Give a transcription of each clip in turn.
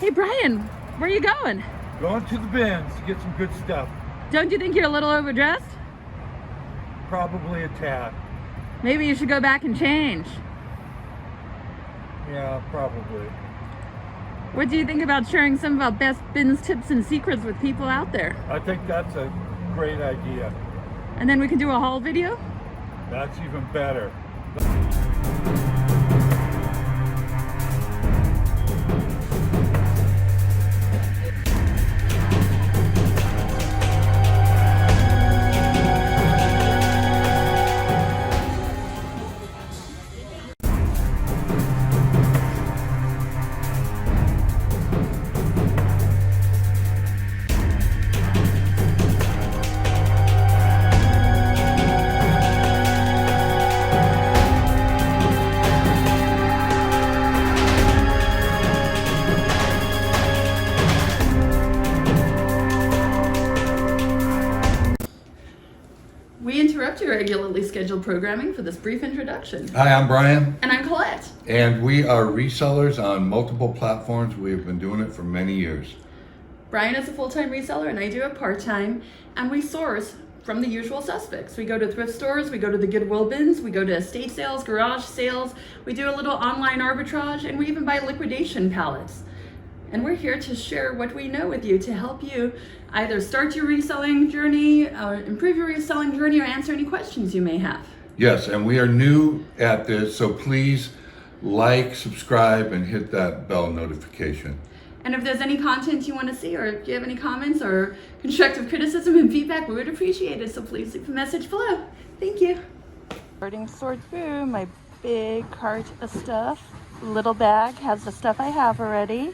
Hey Brian, where are you going? Going to the bins to get some good stuff. Don't you think you're a little overdressed? Probably a tad. Maybe you should go back and change. Yeah, probably. What do you think about sharing some of our best bins, tips, and secrets with people out there? I think that's a great idea. And then we can do a haul video? That's even better. We interrupt your regularly scheduled programming for this brief introduction. Hi, I'm Brian, And I'm Colette. and we are resellers on multiple platforms. We have been doing it for many years. Brian is a full-time reseller and I do it part-time, and we source from the usual suspects. We go to thrift stores, we go to the Goodwill bins, we go to estate sales, garage sales, we do a little online arbitrage, and we even buy liquidation pallets. And we're here to share what we know with you to help you either start your reselling journey, or improve your reselling journey, or answer any questions you may have. Yes, and we are new at this, so please like, subscribe, and hit that bell notification. And if there's any content you want to see, or if you have any comments or constructive criticism and feedback, we would appreciate it. So please leave a message below. Thank you. Starting to sort through my big cart of stuff. Little bag has the stuff I have already.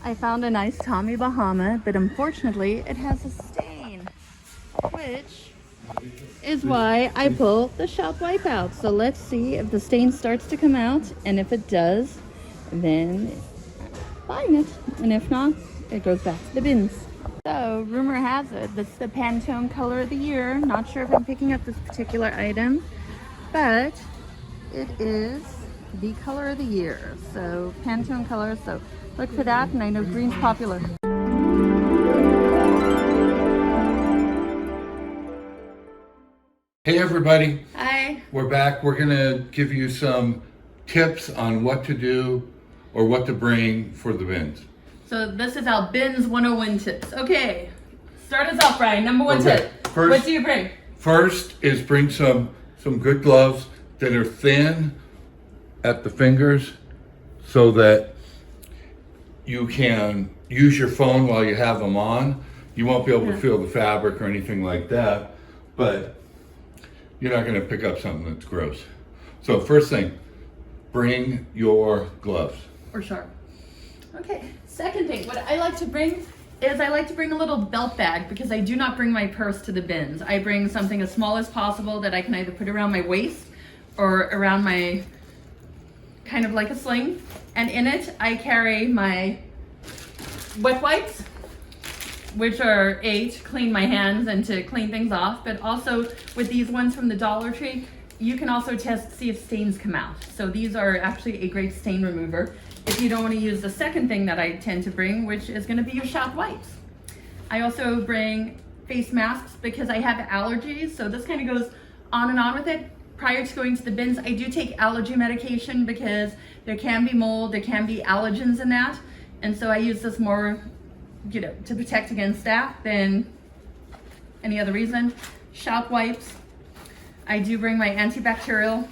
I found a nice Tommy Bahama, but unfortunately it has a stain, which is why I pull the shop wipe out. So let's see if the stain starts to come out, and if it does, then buying it, and if not, it goes back to the bins. So rumor has it this is the Pantone color of the year. Not sure if I'm picking up this particular item, but it is the color of the year. So Pantone color, so look for that, and I know green's popular. Hey everybody, Hi. we're back. We're gonna give you some tips on what to do or what to bring for the bins. So this is our bins 101 tips. Okay, start us off, Brian. Number one Okay, tip. first- What do you bring? First is bring some good gloves that are thin at the fingers so that you can use your phone while you have them on. You won't be able to feel the fabric or anything like that, but you're not gonna pick up something that's gross. So first thing, bring your gloves. Or sharp. Okay, second thing, what I like to bring is I like to bring a little belt bag, because I do not bring my purse to the bins. I bring something as small as possible that I can either put around my waist or around my, kind of like a sling. And in it, I carry my wet wipes, which are to clean my hands and to clean things off. But also with these ones from the Dollar Tree, you can also test to see if stains come out. So these are actually a great stain remover if you don't want to use the second thing that I tend to bring, which is going to be your shop wipes. I also bring face masks because I have allergies, so this kind of goes on and on with it. Prior to going to the bins, I do take allergy medication because there can be mold, there can be allergens in that, and so I use this more, to protect against that than any other reason. Shop wipes. I do bring my antibacterial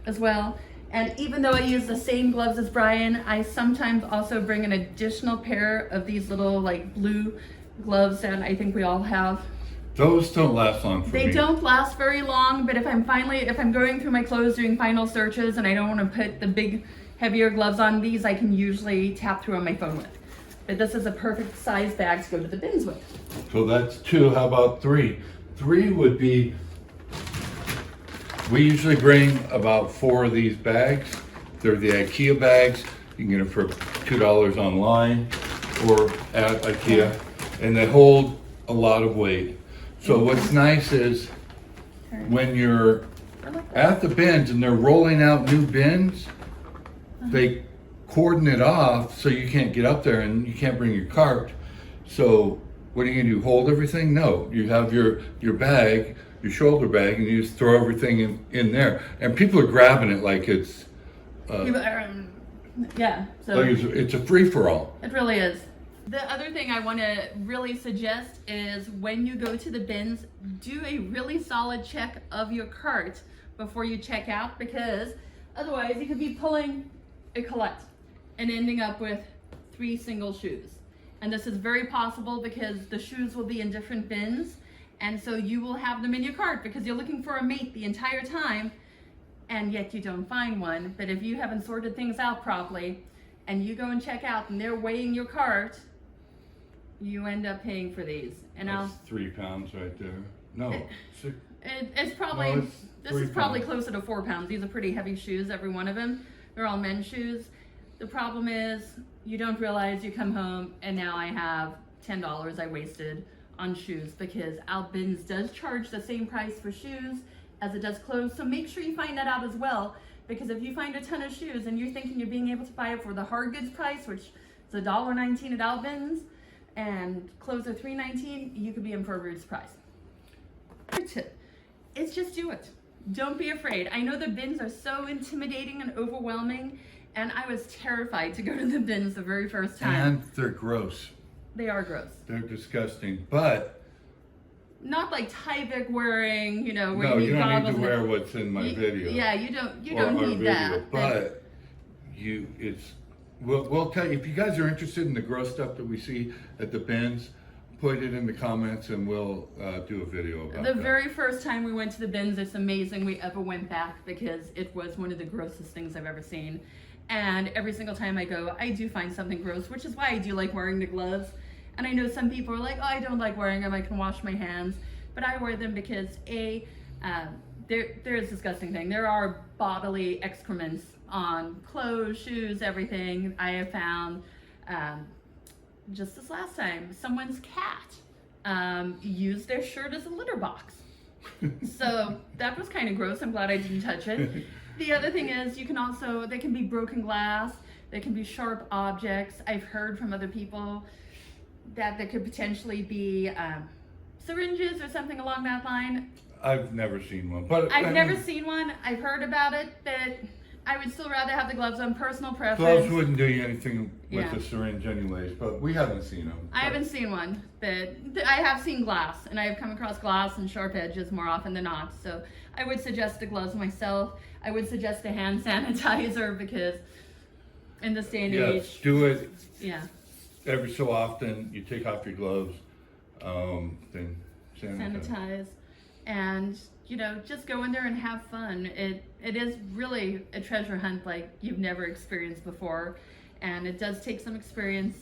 as well. And even though I use the same gloves as Brian, I sometimes also bring an additional pair of these little like blue gloves that I think we all have. Those don't last long for me. They don't last very long, but if I'm going through my clothes doing final searches and I don't want to put the big, heavier gloves on, these I can usually tap through on my phone with. But this is a perfect size bag to go to the bins with. So that's 2, how about 3? 3 would be, we usually bring about 4 of these bags. They're the IKEA bags. You can get them for $2 online or at IKEA, and they hold a lot of weight. So what's nice is when you're at the bins and they're rolling out new bins, they cordon it off so you can't get up there and you can't bring your cart. So what are you gonna do? Hold everything? No, you have your bag, your shoulder bag, and you just throw everything in there. And people are grabbing it like it's yeah. So like it's a free for all. it really is. The other thing I want to really suggest is when you go to the bins, do a really solid check of your cart before you check out, because otherwise you could be pulling a Colette and ending up with 3 single shoes. And this is very possible because the shoes will be in different bins, and so you will have them in your cart because you're looking for a mate the entire time, and yet you don't find one. But if you haven't sorted things out properly and you go and check out and they're weighing your cart, you end up paying for these. And That's 3 pounds right there. No, 6. it's probably, No, it's this 3 is probably pounds. closer to 4 pounds. These are pretty heavy shoes, every one of them. They're all men's shoes. The problem is you don't realize you come home and now I have $10 I wasted on shoes, because our bins does charge the same price for shoes as it does clothes. So make sure you find that out as well, because if you find a ton of shoes and you're thinking you're being able to buy it for the hard goods price, which is $1.19 at our bins, and clothes are $3.19, you could be in for a rude surprise. Third tip is just do it. Don't be afraid. I know the bins are so intimidating and overwhelming, and I was terrified to go to the bins the very first time. And they're gross. They are gross. They're disgusting. But Not like Tyvek wearing, where no, you you need don't need goggles. to wear what's in my video. Yeah, you don't or our need video, that. But we'll tell you, if you guys are interested in the gross stuff that we see at the bins, put it in the comments and we'll do a video about The that. very first time we went to the bins, it's amazing we ever went back, because it was one of the grossest things I've ever seen. And every single time I go, I do find something gross, which is why I do like wearing the gloves. And I know some people are like, oh, I don't like wearing them, I can wash my hands. But I wear them because there's a disgusting thing. There are bodily excrements on clothes, shoes, everything. I have found, just this last time, someone's cat used their shirt as a litter box. So that was kind of gross. I'm glad I didn't touch it. The other thing is there can be broken glass, there can be sharp objects. I've heard from other people that there could potentially be syringes or something along that line. I've never seen one, but I've never seen one. I've heard about it, but I would still rather have the gloves on. Personal preference. gloves wouldn't do you anything with Yeah. a syringe anyways, but we haven't seen them. I haven't seen one, but I have seen glass, and I have come across glass and sharp edges more often than not. So I would suggest the gloves myself. I would suggest a hand sanitizer, because in this day and Yes, age, do it yeah, every so often. You take off your gloves, then sanitize, and just go in there and have fun. It is really a treasure hunt like you've never experienced before, and it does take some experience,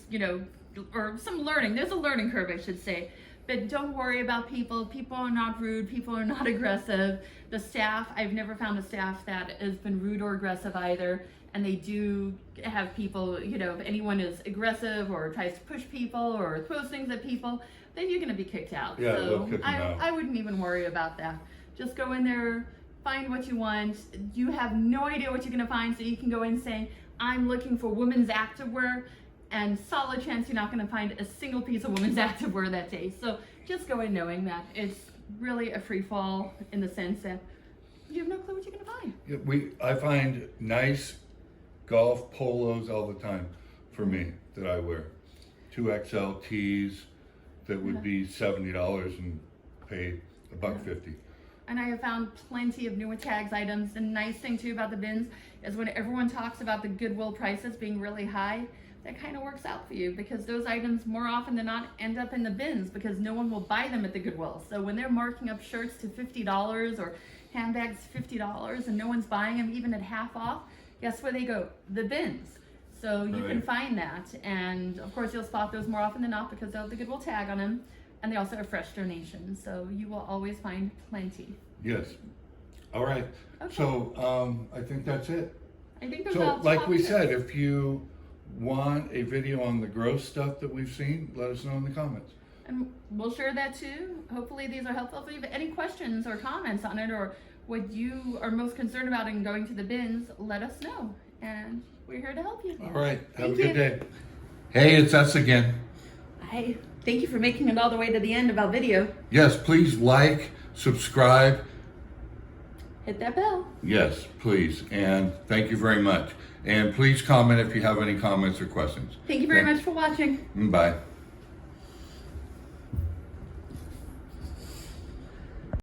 or some learning. There's a learning curve, I should say. But don't worry about people. People are not rude. People are not aggressive. The staff, I've never found a staff that has been rude or aggressive either. And they do have people, if anyone is aggressive or tries to push people or throws things at people, then you're going to be kicked out. Yeah, so they'll kick them out. I wouldn't even worry about that. Just go in there, find what you want. You have no idea what you're going to find, so you can go in saying, I'm looking for women's activewear, and solid chance you're not going to find a single piece of women's activewear that day. So just go in knowing that it's really a free fall, in the sense that you have no clue what you're going to find. Yeah, I find nice golf polos all the time for me that I wear. 2XL tees that would be $70 and pay $1.50. And I have found plenty of newer tags items. The nice thing too about the bins is when everyone talks about the Goodwill prices being really high, that kind of works out for you, because those items more often than not end up in the bins because no one will buy them at the Goodwill. So when they're marking up shirts to $50 or handbags $50 and no one's buying them even at half off, guess where they go? The bins. So you can Right. find that, and of course you'll spot those more often than not because they'll have the Goodwill tag on them, and they also have fresh donations. So you will always find plenty. Yes. All right. Okay. So I think that's it. I think those So are like top we tips. said, if you want a video on the gross stuff that we've seen, let us know in the comments. And we'll share that too. Hopefully these are helpful. If you have any questions or comments on it, or what you are most concerned about in going to the bins, let us know. and we're here to help you. All right. Have Thank a good you. day. Hey, it's us again. Hi. Thank you for making it all the way to the end of our video. Yes, please like, subscribe. Hit that bell. Yes, please. And thank you very much. And please comment if you have any comments or questions. Thank you very much for watching. Bye.